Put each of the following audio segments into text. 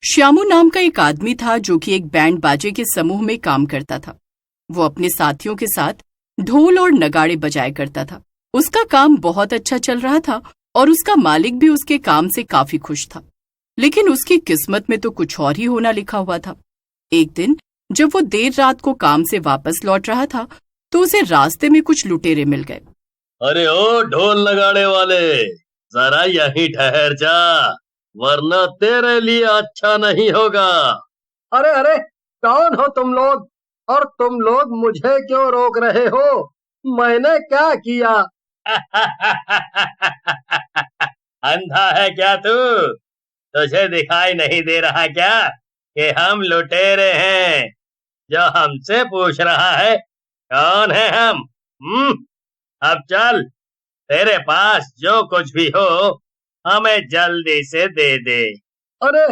श्यामू नाम का एक आदमी था जो कि एक बैंड बाजे के समूह में काम करता था। वो अपने साथियों के साथ ढोल और नगाड़े बजाया करता था। उसका काम बहुत अच्छा चल रहा था और उसका मालिक भी उसके काम से काफी खुश था। लेकिन उसकी किस्मत में तो कुछ और ही होना लिखा हुआ था। एक दिन जब वो देर रात को काम से वापस लौट रहा था तो उसे रास्ते में कुछ लुटेरे मिल गए। अरे ओ ढोल नगाड़े वाले, जरा यहीं ठहर जा, वरना तेरे लिए अच्छा नहीं होगा। अरे अरे, कौन हो तुम लोग और तुम लोग मुझे क्यों रोक रहे हो? मैंने क्या किया? अंधा है क्या तू? तुझे दिखाई नहीं दे रहा क्या कि हम लुटेरे हैं? जो हमसे पूछ रहा है कौन है हम? अब चल, तेरे पास जो कुछ भी हो हमें जल्दी से दे दे। अरे,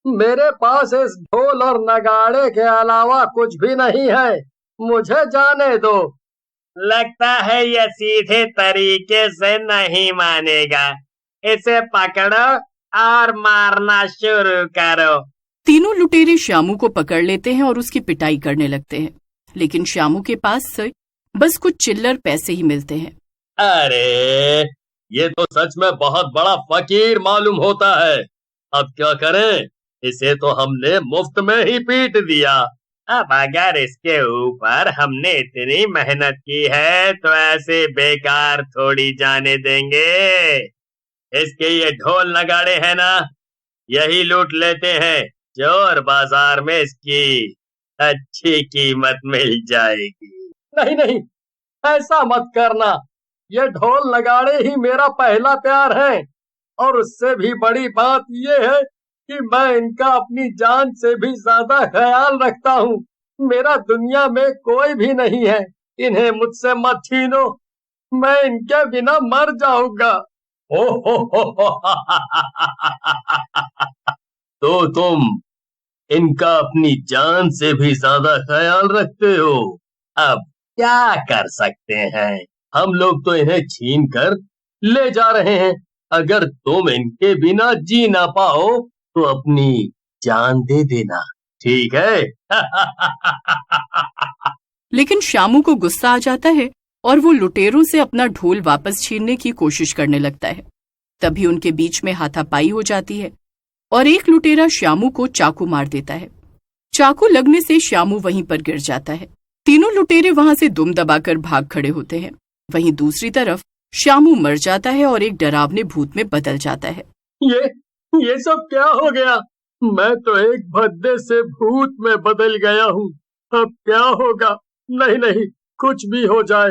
मेरे पास इस ढोल और नगाड़े के अलावा कुछ भी नहीं है, मुझे जाने दो। लगता है यह सीधे तरीके से नहीं मानेगा। इसे पकड़ो और मारना शुरू करो। तीनों लुटेरे श्यामू को पकड़ लेते हैं और उसकी पिटाई करने लगते हैं। लेकिन श्यामू के पास से बस कुछ चिल्लर पैसे ही मिलते हैं। अरे, ये तो सच में बहुत बड़ा फकीर मालूम होता है। अब क्या करें? इसे तो हमने मुफ्त में ही पीट दिया। अब अगर इसके ऊपर हमने इतनी मेहनत की है तो ऐसे बेकार थोड़ी जाने देंगे। इसके ये ढोल नगाड़े हैं ना, यही लूट लेते हैं। चोर बाजार में इसकी अच्छी कीमत मिल जाएगी। नहीं नहीं, ऐसा मत करना। ये ढोल नगाड़े ही मेरा पहला प्यार है और उससे भी बड़ी बात ये है कि मैं इनका अपनी जान से भी ज्यादा ख्याल रखता हूँ। मेरा दुनिया में कोई भी नहीं है, इन्हें मुझसे मत छीनो, मैं इनके बिना मर जाऊंगा। तो तुम इनका अपनी जान से भी ज्यादा ख्याल रखते हो। अब क्या कर सकते हैं? हम लोग तो इन्हें छीन कर ले जा रहे हैं। अगर तुम इनके बिना जी ना पाओ तो अपनी जान दे देना, ठीक है? लेकिन श्यामू को गुस्सा आ जाता है और वो लुटेरों से अपना ढोल वापस छीनने की कोशिश करने लगता है। तभी उनके बीच में हाथापाई हो जाती है और एक लुटेरा श्यामू को चाकू मार देता है। चाकू लगने से श्यामू वहीं पर गिर जाता है। तीनों लुटेरे वहां से दुम दबाकर भाग खड़े होते हैं। वहीं दूसरी तरफ श्यामू मर जाता है और एक डरावने भूत में बदल जाता है। ये सब क्या हो गया? मैं तो एक भद्दे से भूत में बदल गया हूँ। अब क्या होगा? नहीं नहीं, कुछ भी हो जाए,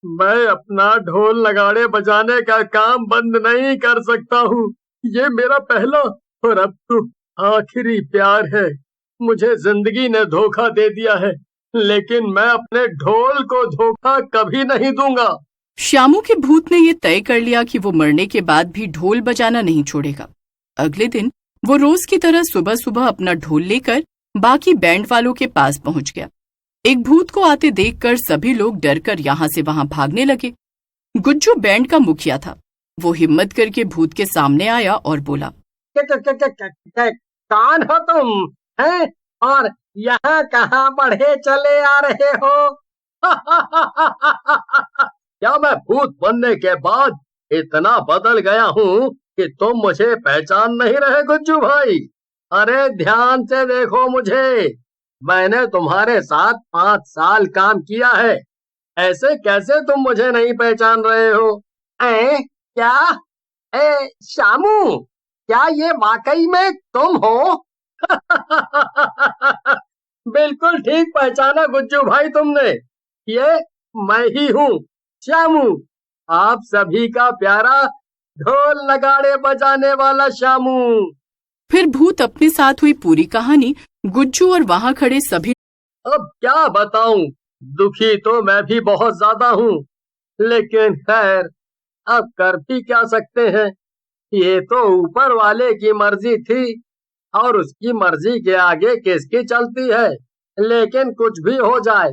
मैं अपना ढोल नगाड़े बजाने का काम बंद नहीं कर सकता हूँ। ये मेरा पहला और अब तो आखिरी प्यार है। मुझे जिंदगी ने धोखा दे दिया है, लेकिन मैं अपने ढोल को धोखा कभी नहीं दूंगा। श्यामू के भूत ने ये तय कर लिया कि वो मरने के बाद भी ढोल बजाना नहीं छोड़ेगा। अगले दिन वो रोज की तरह सुबह सुबह अपना ढोल लेकर बाकी बैंड वालों के पास पहुंच गया। एक भूत को आते देखकर सभी लोग डरकर यहाँ से वहां भागने लगे। गुज्जू बैंड का मुखिया था। वो हिम्मत करके भूत के सामने आया और बोला, कौन हो तुम हैं और यहाँ कहाँ बढ़े चले आ रहे हो? क्या मैं भूत बनने के बाद इतना बदल गया हूँ कि तुम मुझे पहचान नहीं रहे गुज्जू भाई? अरे ध्यान से देखो मुझे, मैंने तुम्हारे साथ 5 साल काम किया है। ऐसे कैसे तुम मुझे नहीं पहचान रहे हो? क्या? श्यामू, क्या ये वाकई में तुम हो? बिल्कुल ठीक पहचाना गुज्जू भाई तुमने। ये मैं ही हूँ, श्यामू, आप सभी का प्यारा ढोल नगाड़े बजाने वाला श्यामू। फिर भूत अपने साथ हुई पूरी कहानी गुज्जू और वहां खड़े सभी। अब क्या बताऊं, दुखी तो मैं भी बहुत ज्यादा हूँ, लेकिन खैर अब कर भी क्या सकते हैं। ये तो ऊपर वाले की मर्जी थी और उसकी मर्जी के आगे किसकी चलती है। लेकिन कुछ भी हो जाए,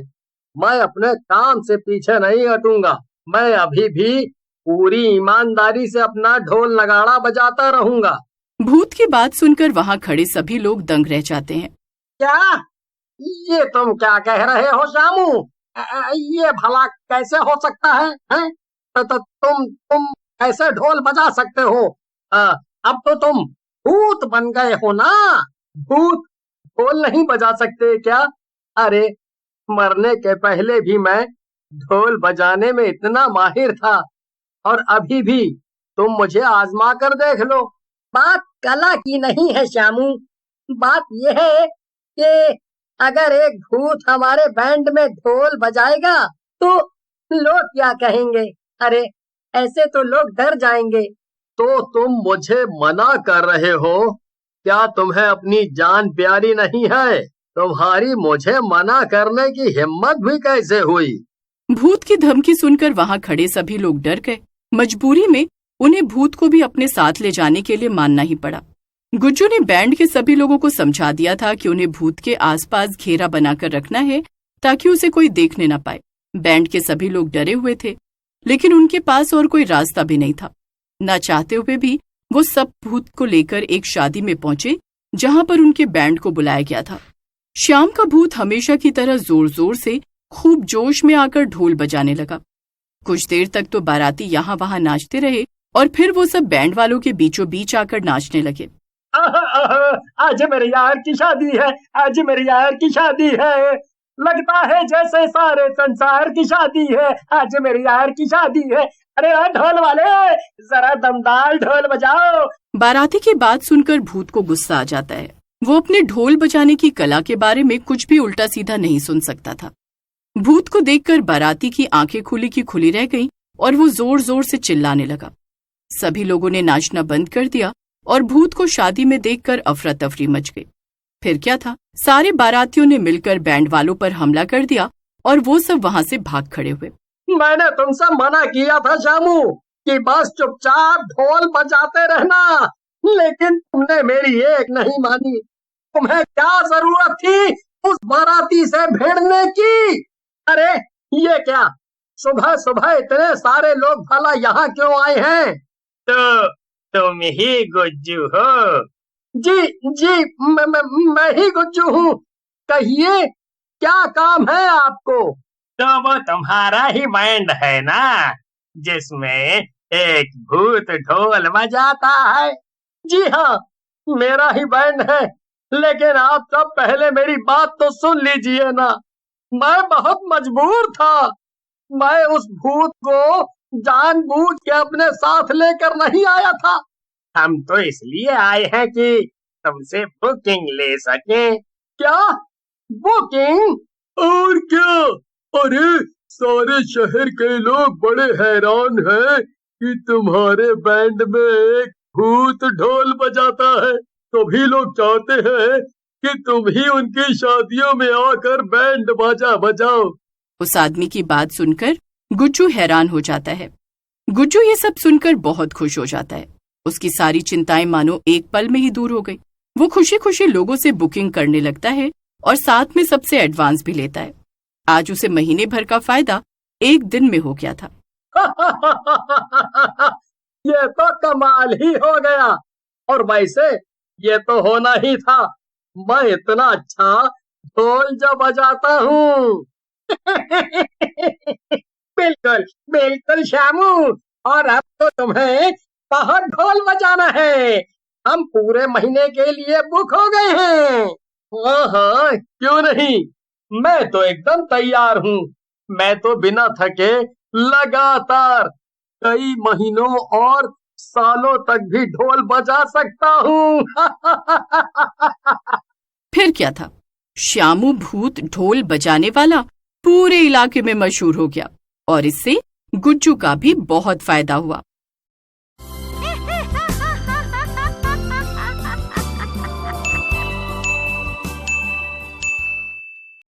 मैं अपने काम से पीछे नहीं हटूंगा। मैं अभी भी पूरी ईमानदारी से अपना ढोल नगाड़ा बजाता रहूंगा। भूत की बात सुनकर वहां खड़े सभी लोग दंग रह जाते हैं। क्या? ये तुम क्या कह रहे हो श्यामू? ये भला कैसे हो सकता है, हैं? तो तुम कैसे ढोल बजा सकते हो? अब तो तुम भूत बन गए हो ना। भूत ढोल नहीं बजा सकते क्या? अरे मरने के पहले भी मैं ढोल बजाने में इतना माहिर था, और अभी भी तुम मुझे आजमा कर देख लो। बात कला की नहीं है श्यामू, बात यह है कि अगर एक भूत हमारे बैंड में ढोल बजाएगा तो लोग क्या कहेंगे? अरे ऐसे तो लोग डर जाएंगे। तो तुम मुझे मना कर रहे हो? क्या तुम्हें अपनी जान प्यारी नहीं है? तुम्हारी मुझे मना करने की हिम्मत भी कैसे हुई? भूत की धमकी सुनकर वहां खड़े सभी लोग डर गए। मजबूरी में उन्हें भूत को भी अपने साथ ले जाने के लिए मानना ही पड़ा। गुज्जू ने बैंड के सभी लोगों को समझा दिया था कि उन्हें भूत के आसपास घेरा बनाकर रखना है ताकि उसे कोई देखने न पाए। बैंड के सभी लोग डरे हुए थे, लेकिन उनके पास और कोई रास्ता भी नहीं था। न चाहते हुए भी वो सब भूत को लेकर एक शादी में पहुंचे जहां पर उनके बैंड को बुलाया गया था। श्याम का भूत हमेशा की तरह जोर जोर से खूब जोश में आकर ढोल बजाने लगा। कुछ देर तक तो बाराती यहाँ वहां नाचते रहे और फिर वो सब बैंड वालों के बीचों बीच आकर नाचने लगे। आज मेरे यार की शादी है, आज मेरे यार की शादी है, लगता है जैसे सारे संसार की शादी है, आज मेरे यार की शादी है। अरे ढोल वाले जरा दमदार ढोल बजाओ। बाराती की बात सुनकर भूत को गुस्सा आ जाता है। वो अपने ढोल बजाने की कला के बारे में कुछ भी उल्टा सीधा नहीं सुन सकता था। भूत को देखकर बाराती की आंखें खुली की खुली रह गईं और वो जोर जोर से चिल्लाने लगा। सभी लोगों ने नाचना बंद कर दिया और भूत को शादी में देखकर अफरा तफरी मच गई। फिर क्या था, सारे बारातियों ने मिलकर बैंड वालों पर हमला कर दिया और वो सब वहां से भाग खड़े हुए। मैंने तुमसे मना किया था श्यामू कि बस चुपचाप ढोल बजाते रहना, लेकिन तुमने मेरी एक नहीं मानी। तुम्हें क्या जरूरत थी उस बाराती से भिड़ने की? अरे ये क्या, सुबह सुबह इतने सारे लोग भला यहाँ क्यों आए हैं? तो तुम ही गुज्जू हो? जी मैं ही गुज्जू हूँ। कहिए क्या काम है आपको? तो वो तुम्हारा ही बैंड है ना, जिसमें एक भूत ढोल बजाता है? जी हाँ, मेरा ही बैंड है, लेकिन आप सब पहले मेरी बात तो सुन लीजिए ना। मैं बहुत मजबूर था। मैं उस भूत को जानबूझ के अपने साथ लेकर नहीं आया था। हम तो इसलिए आए हैं कि तुमसे बुकिंग ले सके। क्या बुकिंग? और क्या? अरे सारे शहर के लोग बड़े हैरान हैं कि तुम्हारे बैंड में एक भूत ढोल बजाता है। सभी लोग चाहते हैं कि तुम ही उनकी शादियों में आकर बैंड बाजा बजाओ। उस आदमी की बात सुनकर गुज्जू हैरान हो जाता है। गुज्जू ये सब सुनकर बहुत खुश हो जाता है। उसकी सारी चिंताएं मानो एक पल में ही दूर हो गई। वो खुशी खुशी लोगों से बुकिंग करने लगता है और साथ में सबसे एडवांस भी लेता है। आज उसे महीने भर का फायदा एक दिन में हो गया था। ये तो कमाल ही हो गया। और वैसे ये तो होना ही था, मैं इतना अच्छा ढोल जो बजाता हूँ। बिल्कुल बिल्कुल श्यामू, और अब तो तुम्हें बहुत ढोल बजाना है। हम पूरे महीने के लिए बुक हो गए हैं। हाँ, क्यों नहीं, मैं तो एकदम तैयार हूँ। मैं तो बिना थके लगातार कई महीनों और सालों तक भी ढोल बजा सकता हूँ। फिर क्या था, श्यामू भूत ढोल बजाने वाला पूरे इलाके में मशहूर हो गया और इससे गुज्जू का भी बहुत फायदा हुआ।